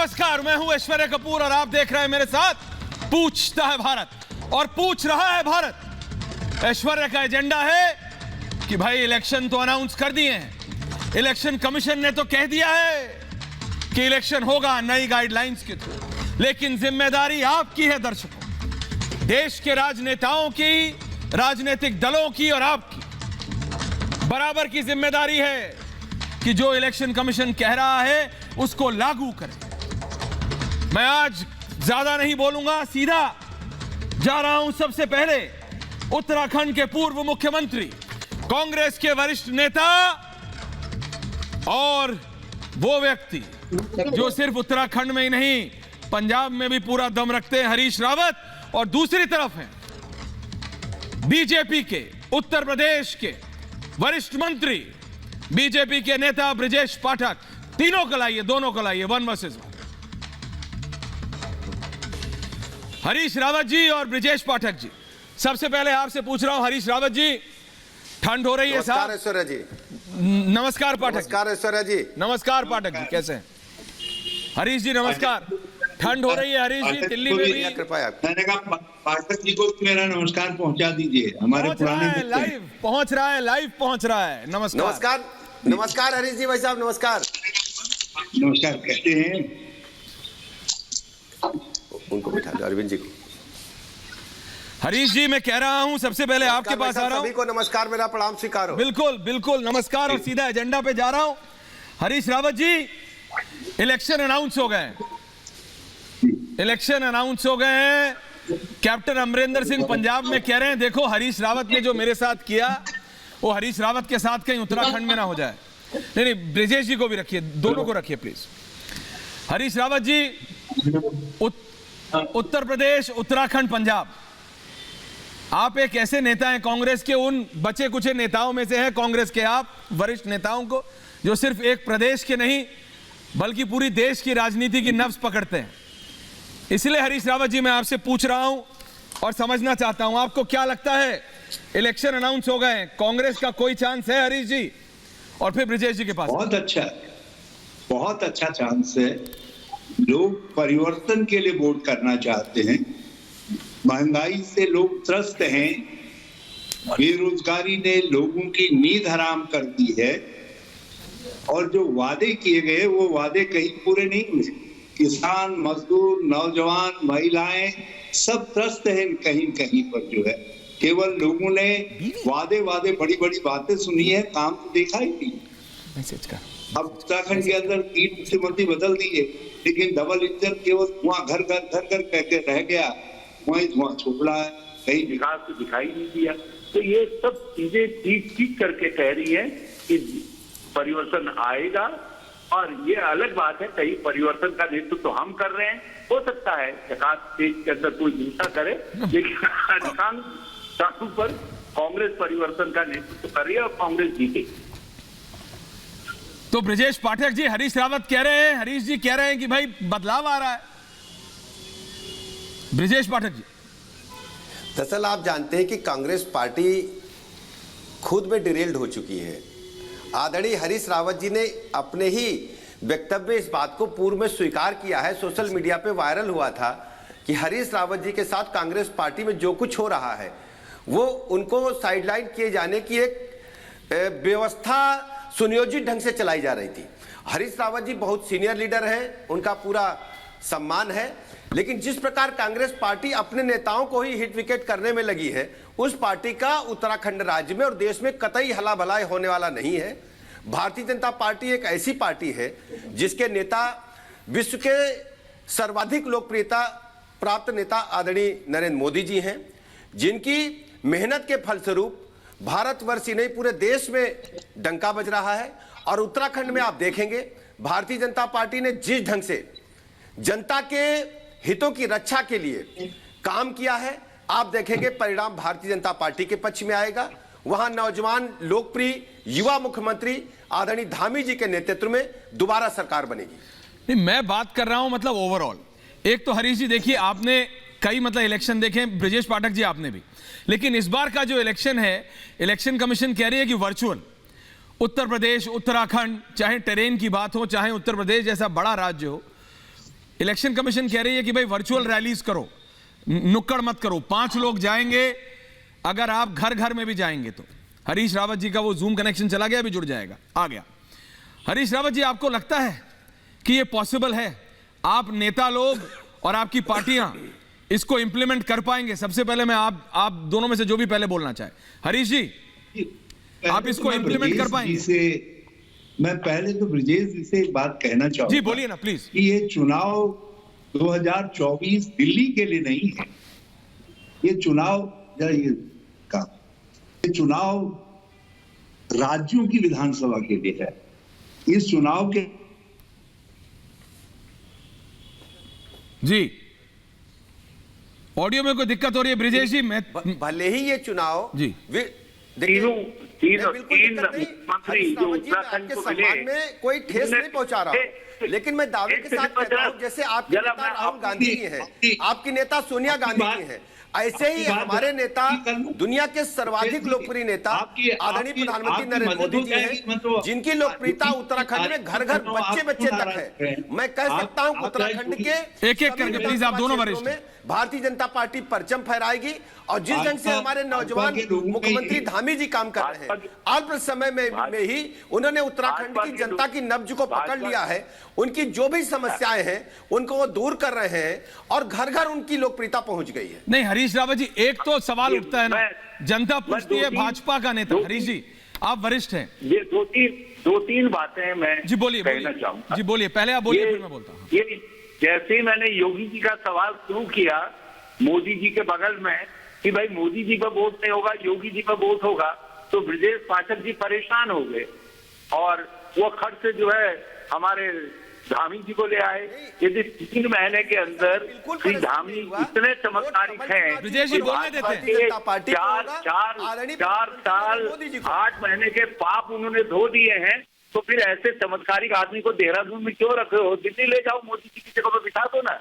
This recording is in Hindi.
नमस्कार, मैं हूं ऐश्वर्या कपूर और आप देख रहे हैं मेरे साथ पूछता है भारत। और पूछ रहा है भारत। ऐश्वर्या का एजेंडा है कि भाई इलेक्शन तो अनाउंस कर दिए हैं, इलेक्शन कमीशन ने तो कह दिया है कि इलेक्शन होगा नई गाइडलाइंस के थ्रू, लेकिन जिम्मेदारी आपकी है दर्शकों, देश के राजनेताओं की, राजनीतिक दलों की और आपकी बराबर की जिम्मेदारी है कि जो इलेक्शन कमीशन कह रहा है उसको लागू करें। मैं आज ज्यादा नहीं बोलूंगा, सीधा जा रहा हूं सबसे पहले उत्तराखंड के पूर्व मुख्यमंत्री, कांग्रेस के वरिष्ठ नेता और वो व्यक्ति जो सिर्फ उत्तराखंड में ही नहीं पंजाब में भी पूरा दम रखते हैं, हरीश रावत, और दूसरी तरफ हैं बीजेपी के उत्तर प्रदेश के वरिष्ठ मंत्री, बीजेपी के नेता ब्रजेश पाठक। तीनों को लाइए, दोनों को लाइए, 1 वर्सेस 1। हरीश रावत जी और ब्रजेश पाठक जी, सबसे पहले आपसे पूछ रहा हूं हरीश रावत जी, ठंड हो रही है साहब। नमस्कार ऐश्वर्या जी। नमस्कार पाठक। नमस्कार ऐश्वर्या जी। नमस्कार पाठक जी, कैसे हैं? हरीश जी नमस्कार। ठंड हो रही है हरीश जी, दिल्ली में भी। कृपया मैंने कहा पाठक जी को मेरा नमस्कार पहुंचा दीजिए, हमारे पुराने लाइव पहुंच रहा है, लाइव पहुंच रहा है। नमस्कार नमस्कार नमस्कार हरीश जी, भाई साहब नमस्कार। नमस्कार, कहते हैं उनको बिठा दो, अरविंद जी को। हरीश जी मैं कह रहा हूं सबसे पहले आपके पास आ रहा हूं। सभी को नमस्कार, मेरा प्रणाम स्वीकार हो। बिल्कुल बिल्कुल नमस्कार, और सीधा एजेंडा पे जा रहा हूं। हरीश रावत जी, इलेक्शन अनाउंस हो गए, इलेक्शन अनाउंस हो गए हैं। कैप्टन अमरिंदर सिंह पंजाब में कह रहे हैं देखो हरीश रावत ने जो मेरे साथ किया वो हरीश रावत के साथ कहीं उत्तराखंड में ना हो जाए। नहीं, ब्रजेश जी को भी रखिए, दोनों को रखिए प्लीज। हरीश रावत जी, उत्तर प्रदेश, उत्तराखंड, पंजाब, आप एक ऐसे नेता हैं, कांग्रेस के उन बचे कुचे नेताओं में से हैं, कांग्रेस के आप वरिष्ठ नेताओं को जो सिर्फ एक प्रदेश के नहीं बल्कि पूरी देश की राजनीति की नब्ज पकड़ते हैं। इसलिए हरीश रावत जी मैं आपसे पूछ रहा हूं और समझना चाहता हूं, आपको क्या लगता है इलेक्शन अनाउंस हो गए, कांग्रेस का कोई चांस है हरीश जी? और फिर ब्रजेश जी के पास। बहुत अच्छा चांस है। लोग परिवर्तन के लिए वोट करना चाहते हैं। महंगाई से लोग त्रस्त हैं, बेरोजगारी ने लोगों की नींद हराम कर दी है, और जो वादे किए गए वो वादे कहीं पूरे नहीं हुए। किसान, मजदूर, नौजवान, महिलाएं सब त्रस्त हैं कहीं कहीं पर। जो है केवल लोगों ने वादे बड़ी बड़ी बातें सुनी है, काम तो देखा ही नहीं। अब उत्तराखंड के अंदर 3 मुख्यमंत्री बदल दिए, लेकिन डबल इंजन केवल धुआं घर कह के रह गया, वहीं धुआं छोड़ रहा है, कहीं विकास तो दिखाई नहीं दिया। तो ये सब चीजें ठीक करके कह रही है कि परिवर्तन आएगा। और ये अलग बात है, कहीं परिवर्तन का नेतृत्व तो हम कर रहे हैं, हो सकता है एकाध स्टेज के अंदर कोई हिंसा करे, लेकिन अधिकांश स्थानों पर कांग्रेस परिवर्तन का नेतृत्व कर रही है और कांग्रेस जीतेगी। तो ब्रजेश पाठक जी, हरीश रावत कह रहे हैं, हरीश जी कह रहे हैं कि भाई बदलाव आ रहा है। ब्रजेश पाठक जी, दरअसल आप जानते हैं कि कांग्रेस पार्टी खुद में डिरेल्ड हो चुकी है। आदरणीय हरीश रावत जी ने अपने ही वक्तव्य इस बात को पूर्व में स्वीकार किया है, सोशल मीडिया पे वायरल हुआ था कि हरीश रावत जी के साथ कांग्रेस पार्टी में जो कुछ हो रहा है वो उनको साइडलाइन किए जाने की एक व्यवस्था सुनियोजित ढंग से चलाई जा रही थी। हरीश रावत जी बहुत सीनियर लीडर हैं, उनका पूरा सम्मान है, लेकिन जिस प्रकार कांग्रेस पार्टी अपने नेताओं को ही हिट विकेट करने में लगी है, उस पार्टी का उत्तराखंड राज्य में और देश में कतई हला भलाई होने वाला नहीं है। भारतीय जनता पार्टी एक ऐसी पार्टी है जिसके नेता विश्व के सर्वाधिक लोकप्रियता प्राप्त नेता आदरणीय नरेंद्र मोदी जी हैं, जिनकी मेहनत के फलस्वरूप भारतवर्ष ही नहीं पूरे देश में डंका बज रहा है। और उत्तराखंड में आप देखेंगे भारतीय जनता पार्टी ने जिस ढंग से जनता के हितों की रक्षा के लिए काम किया है, आप देखेंगे परिणाम भारतीय जनता पार्टी के पक्ष में आएगा। वहां नौजवान लोकप्रिय युवा मुख्यमंत्री आदरणीय धामी जी के नेतृत्व में दोबारा सरकार बनेगी। नहीं, मैं बात कर रहा हूं मतलब ओवरऑल। एक तो हरीश जी देखिए, आपने कई मतलब इलेक्शन देखे, ब्रजेश पाठक जी आपने भी, लेकिन इस बार का जो इलेक्शन है, इलेक्शन कमीशन कह रही है कि वर्चुअल। उत्तर प्रदेश, उत्तराखंड, चाहे टेरेन की बात हो, चाहे उत्तर प्रदेश जैसा बड़ा राज्य हो, इलेक्शन कमीशन कह रही है कि भाई वर्चुअल रैलीज करो, नुक्कड़ मत करो, 5 लोग जाएंगे, अगर आप घर घर में भी जाएंगे तो। हरीश रावत जी का वो जूम कनेक्शन चला गया, अभी जुड़ जाएगा, आ गया। हरीश रावत जी, आपको लगता है कि ये पॉसिबल है? आप नेता लोग और आपकी पार्टियां इसको इंप्लीमेंट कर पाएंगे? सबसे पहले मैं आप दोनों में से जो भी पहले बोलना चाहे। हरीश जी, आप इसको इंप्लीमेंट कर पाएंगे? मैं पहले तो ब्रजेश जी से एक बात कहना चाहूंगा। जी बोलिए ना प्लीज। कि ये चुनाव 2024 दिल्ली के लिए नहीं है, ये चुनाव राज्यों की विधानसभा के लिए है। इस चुनाव के जी ऑडियो में कोई दिक्कत हो रही है ब्रिजेश जी? मैं भले ही ये चुनाव जी तीन मुख्यमंत्री जो उत्तराखंड को मिले में कोई ठेस नहीं पहुंचा रहा हूं, लेकिन मैं दावे के साथ कहता हूं, जैसे आपके नेता राहुल गांधी जी हैं, आपकी नेता सोनिया गांधी जी हैं, ऐसे ही हमारे नेता, दुनिया के सर्वाधिक लोकप्रिय नेता आदरणीय प्रधानमंत्री नरेंद्र मोदी जी हैं, जिनकी लोकप्रियता उत्तराखंड में घर घर बच्चे बच्चे तक है। मैं कह सकता हूं उत्तराखंड के एक एक करके प्लीज आप दोनों वरिष्ठ में भारतीय जनता पार्टी परचम फहराएगी, और जिस ढंग से हमारे नौजवान मुख्यमंत्री धामी जी काम कर रहे हैं, अल्प समय में ही उन्होंने उत्तराखंड की जनता की नब्ज को पकड़ लिया है, उनकी जो भी समस्याएं हैं उनको वो दूर कर रहे हैं, और घर घर उनकी लोकप्रियता पहुंच गई है। नहीं हरीश रावत जी, एक तो सवाल उठता है ना, जनता पूछती है भाजपा का नेता। हरीश जी, आप वरिष्ठ हैं, ये दो तीन बातें मैं जी बोलिए कहना चाहूंगा। जी बोलिए, पहले आप बोलिए फिर मैं बोलता हूं। ये जैसे ही मैंने योगी जी का सवाल शुरू किया मोदी जी के बगल में कि भाई मोदी जी पर वोट नहीं होगा, योगी जी पर वोट होगा, तो ब्रजेश पाठक जी परेशान हो गए और वो खर्च से जो है हमारे धामी जी को ले आए। यदि 3 महीने के अंदर श्री धामी इतने चमत्कारिक हैं, ब्रजेश जी बोलने देते हैं। 4 साल 8 महीने के पाप उन्होंने धो दिए हैं, तो फिर ऐसे चमत्कारिक आदमी को देहरादून में क्यों रखे हो? दिल्ली ले जाओ, मोदी जी की जगह पर बिठा दो ना।